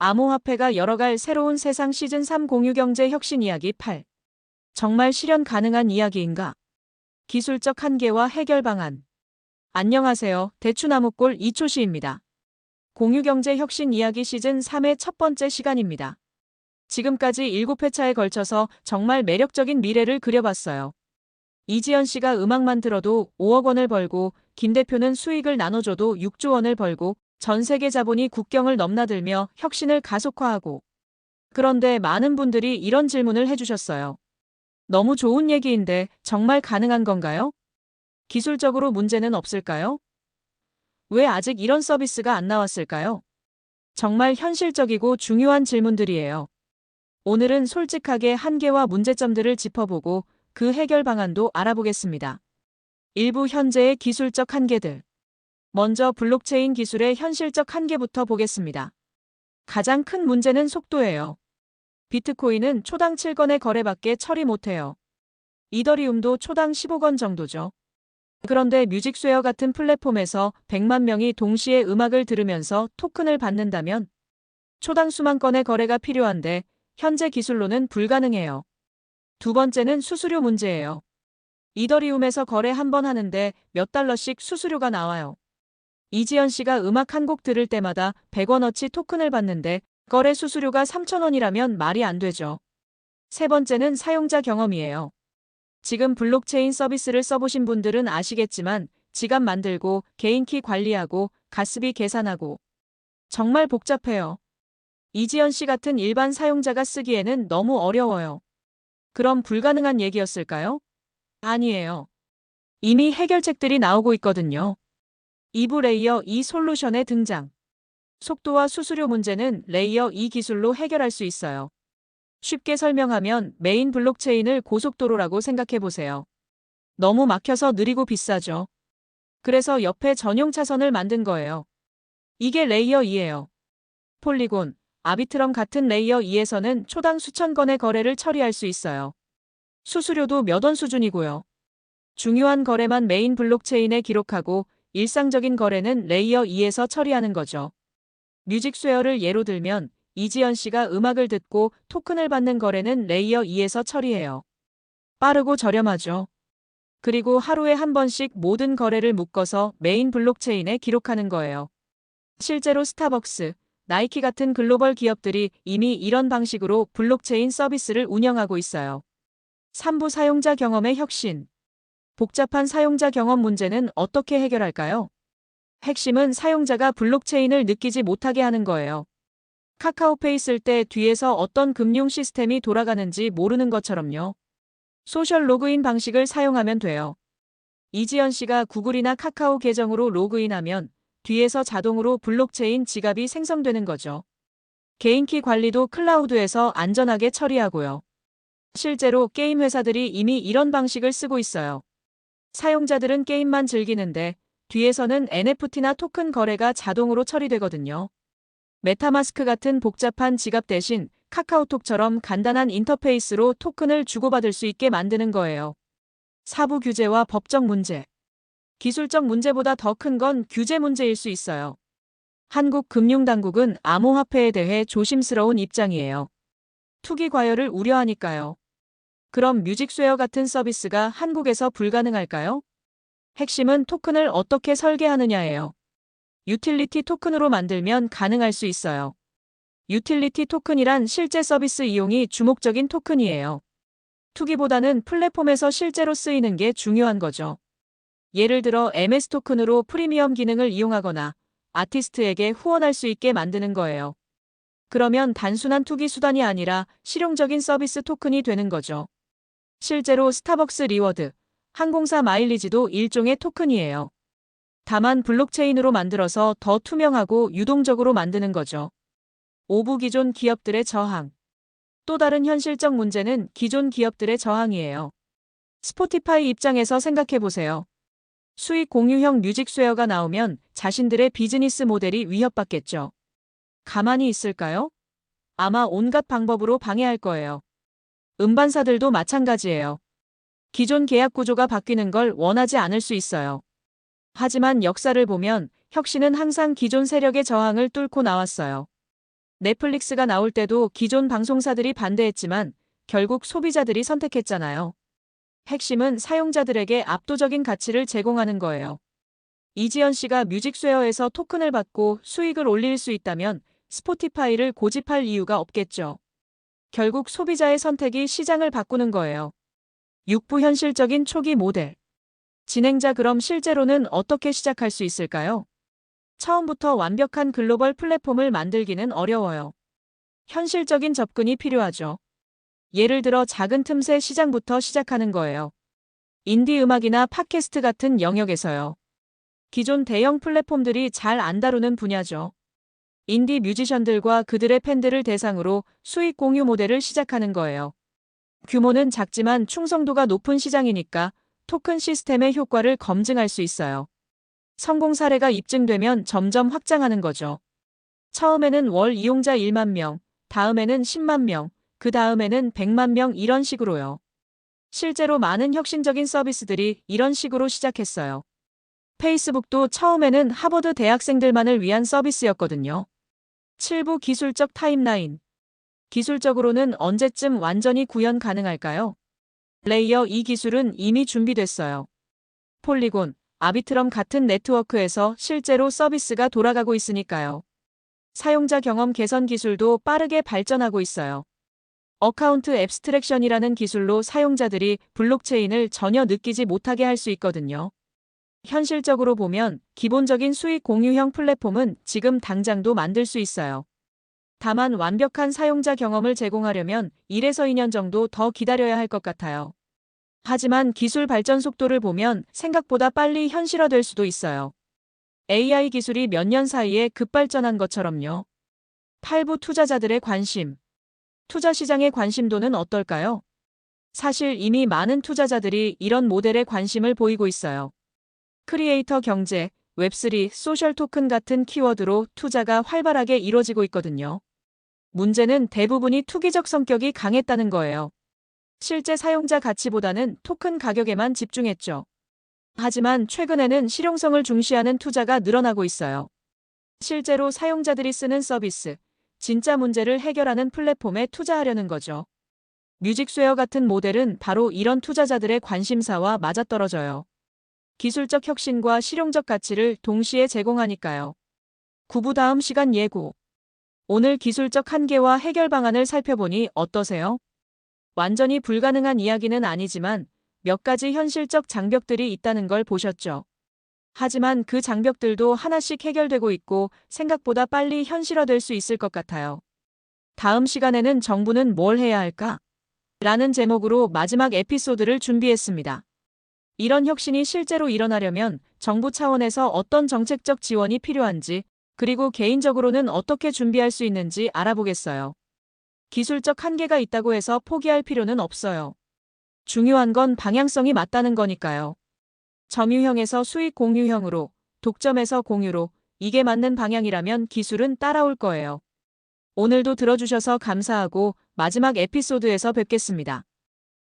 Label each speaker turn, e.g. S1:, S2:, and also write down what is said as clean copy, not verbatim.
S1: 암호화폐가 열어갈 새로운 세상 시즌3 공유경제 혁신 이야기 8. 정말 실현 가능한 이야기인가? 기술적 한계와 해결 방안. 안녕하세요. 대추나무골 이초시입니다. 공유경제 혁신 이야기 시즌3의 첫 번째 시간입니다. 지금까지 7회차에 걸쳐서 정말 매력적인 미래를 그려봤어요. 이지연 씨가 음악만 들어도 5억 원을 벌고, 김 대표는 수익을 나눠줘도 6조 원을 벌고, 전 세계 자본이 국경을 넘나들며 혁신을 가속화하고. 그런데 많은 분들이 이런 질문을 해주셨어요. 너무 좋은 얘기인데 정말 가능한 건가요? 기술적으로 문제는 없을까요? 왜 아직 이런 서비스가 안 나왔을까요? 정말 현실적이고 중요한 질문들이에요. 오늘은 솔직하게 한계와 문제점들을 짚어보고 그 해결 방안도 알아보겠습니다. 일부 현재의 기술적 한계들. 먼저 블록체인 기술의 현실적 한계부터 보겠습니다. 가장 큰 문제는 속도예요. 비트코인은 초당 7건의 거래밖에 처리 못해요. 이더리움도 초당 15건 정도죠. 그런데 뮤직스웨어 같은 플랫폼에서 100만 명이 동시에 음악을 들으면서 토큰을 받는다면 초당 수만 건의 거래가 필요한데 현재 기술로는 불가능해요. 두 번째는 수수료 문제예요. 이더리움에서 거래 한 번 하는데 몇 달러씩 수수료가 나와요. 이지연 씨가 음악 한 곡 들을 때마다 100원어치 토큰을 받는데 거래 수수료가 3,000원이라면 말이 안 되죠. 세 번째는 사용자 경험이에요. 지금 블록체인 서비스를 써보신 분들은 아시겠지만 지갑 만들고 개인키 관리하고 가스비 계산하고 정말 복잡해요. 이지연 씨 같은 일반 사용자가 쓰기에는 너무 어려워요. 그럼 불가능한 얘기였을까요? 아니에요. 이미 해결책들이 나오고 있거든요. 2부 레이어 2 솔루션의 등장. 속도와 수수료 문제는 레이어 2 기술로 해결할 수 있어요. 쉽게 설명하면 메인 블록체인을 고속도로라고 생각해보세요. 너무 막혀서 느리고 비싸죠. 그래서 옆에 전용 차선을 만든 거예요. 이게 레이어 2예요. 폴리곤, 아비트럼 같은 레이어 2에서는 초당 수천 건의 거래를 처리할 수 있어요. 수수료도 몇 원 수준이고요. 중요한 거래만 메인 블록체인에 기록하고 일상적인 거래는 레이어 2에서 처리하는 거죠. 뮤직스웨어를 예로 들면 이지연 씨가 음악을 듣고 토큰을 받는 거래는 레이어 2에서 처리해요. 빠르고 저렴하죠. 그리고 하루에 한 번씩 모든 거래를 묶어서 메인 블록체인에 기록하는 거예요. 실제로 스타벅스, 나이키 같은 글로벌 기업들이 이미 이런 방식으로 블록체인 서비스를 운영하고 있어요. 3부 사용자 경험의 혁신. 복잡한 사용자 경험 문제는 어떻게 해결할까요? 핵심은 사용자가 블록체인을 느끼지 못하게 하는 거예요. 카카오페이 쓸 때 뒤에서 어떤 금융 시스템이 돌아가는지 모르는 것처럼요. 소셜 로그인 방식을 사용하면 돼요. 이지연 씨가 구글이나 카카오 계정으로 로그인하면 뒤에서 자동으로 블록체인 지갑이 생성되는 거죠. 개인키 관리도 클라우드에서 안전하게 처리하고요. 실제로 게임 회사들이 이미 이런 방식을 쓰고 있어요. 사용자들은 게임만 즐기는데 뒤에서는 NFT나 토큰 거래가 자동으로 처리되거든요. 메타마스크 같은 복잡한 지갑 대신 카카오톡처럼 간단한 인터페이스로 토큰을 주고받을 수 있게 만드는 거예요. 사부 규제와 법적 문제. 기술적 문제보다 더 큰 건 규제 문제일 수 있어요. 한국금융당국은 암호화폐에 대해 조심스러운 입장이에요. 투기 과열을 우려하니까요. 그럼 뮤직스웨어 같은 서비스가 한국에서 불가능할까요? 핵심은 토큰을 어떻게 설계하느냐예요. 유틸리티 토큰으로 만들면 가능할 수 있어요. 유틸리티 토큰이란 실제 서비스 이용이 주목적인 토큰이에요. 투기보다는 플랫폼에서 실제로 쓰이는 게 중요한 거죠. 예를 들어 MS 토큰으로 프리미엄 기능을 이용하거나 아티스트에게 후원할 수 있게 만드는 거예요. 그러면 단순한 투기 수단이 아니라 실용적인 서비스 토큰이 되는 거죠. 실제로 스타벅스 리워드, 항공사 마일리지도 일종의 토큰이에요. 다만 블록체인으로 만들어서 더 투명하고 유동적으로 만드는 거죠. 5부 기존 기업들의 저항. 또 다른 현실적 문제는 기존 기업들의 저항이에요. 스포티파이 입장에서 생각해보세요. 수익 공유형 뮤직스웨어가 나오면 자신들의 비즈니스 모델이 위협받겠죠. 가만히 있을까요? 아마 온갖 방법으로 방해할 거예요. 음반사들도 마찬가지예요. 기존 계약 구조가 바뀌는 걸 원하지 않을 수 있어요. 하지만 역사를 보면 혁신은 항상 기존 세력의 저항을 뚫고 나왔어요. 넷플릭스가 나올 때도 기존 방송사들이 반대했지만 결국 소비자들이 선택했잖아요. 핵심은 사용자들에게 압도적인 가치를 제공하는 거예요. 이지연 씨가 뮤직쉐어에서 토큰을 받고 수익을 올릴 수 있다면 스포티파이를 고집할 이유가 없겠죠. 결국 소비자의 선택이 시장을 바꾸는 거예요. 6부 현실적인 초기 모델. 진행자 그럼 실제로는 어떻게 시작할 수 있을까요? 처음부터 완벽한 글로벌 플랫폼을 만들기는 어려워요. 현실적인 접근이 필요하죠. 예를 들어 작은 틈새 시장부터 시작하는 거예요. 인디 음악이나 팟캐스트 같은 영역에서요. 기존 대형 플랫폼들이 잘 안 다루는 분야죠. 인디 뮤지션들과 그들의 팬들을 대상으로 수익 공유 모델을 시작하는 거예요. 규모는 작지만 충성도가 높은 시장이니까 토큰 시스템의 효과를 검증할 수 있어요. 성공 사례가 입증되면 점점 확장하는 거죠. 처음에는 월 이용자 1만 명, 다음에는 10만 명, 그 다음에는 100만 명 이런 식으로요. 실제로 많은 혁신적인 서비스들이 이런 식으로 시작했어요. 페이스북도 처음에는 하버드 대학생들만을 위한 서비스였거든요. 7부 기술적 타임라인. 기술적으로는 언제쯤 완전히 구현 가능할까요? 레이어 2 기술은 이미 준비됐어요. 폴리곤, 아비트럼 같은 네트워크에서 실제로 서비스가 돌아가고 있으니까요. 사용자 경험 개선 기술도 빠르게 발전하고 있어요. 어카운트 앱스트랙션이라는 기술로 사용자들이 블록체인을 전혀 느끼지 못하게 할 수 있거든요. 현실적으로 보면 기본적인 수익 공유형 플랫폼은 지금 당장도 만들 수 있어요. 다만 완벽한 사용자 경험을 제공하려면 1에서 2년 정도 더 기다려야 할 것 같아요. 하지만 기술 발전 속도를 보면 생각보다 빨리 현실화될 수도 있어요. AI 기술이 몇 년 사이에 급발전한 것처럼요. 8부 투자자들의 관심. 투자 시장의 관심도는 어떨까요? 사실 이미 많은 투자자들이 이런 모델에 관심을 보이고 있어요. 크리에이터 경제, 웹3, 소셜 토큰 같은 키워드로 투자가 활발하게 이뤄지고 있거든요. 문제는 대부분이 투기적 성격이 강했다는 거예요. 실제 사용자 가치보다는 토큰 가격에만 집중했죠. 하지만 최근에는 실용성을 중시하는 투자가 늘어나고 있어요. 실제로 사용자들이 쓰는 서비스, 진짜 문제를 해결하는 플랫폼에 투자하려는 거죠. 뮤직쉐어 같은 모델은 바로 이런 투자자들의 관심사와 맞아떨어져요. 기술적 혁신과 실용적 가치를 동시에 제공하니까요. 9부 다음 시간 예고. 오늘 기술적 한계와 해결 방안을 살펴보니 어떠세요? 완전히 불가능한 이야기는 아니지만 몇 가지 현실적 장벽들이 있다는 걸 보셨죠. 하지만 그 장벽들도 하나씩 해결되고 있고 생각보다 빨리 현실화될 수 있을 것 같아요. 다음 시간에는 정부는 뭘 해야 할까? 라는 제목으로 마지막 에피소드를 준비했습니다. 이런 혁신이 실제로 일어나려면 정부 차원에서 어떤 정책적 지원이 필요한지, 그리고 개인적으로는 어떻게 준비할 수 있는지 알아보겠어요. 기술적 한계가 있다고 해서 포기할 필요는 없어요. 중요한 건 방향성이 맞다는 거니까요. 점유형에서 수익 공유형으로, 독점에서 공유로, 이게 맞는 방향이라면 기술은 따라올 거예요. 오늘도 들어주셔서 감사하고 마지막 에피소드에서 뵙겠습니다.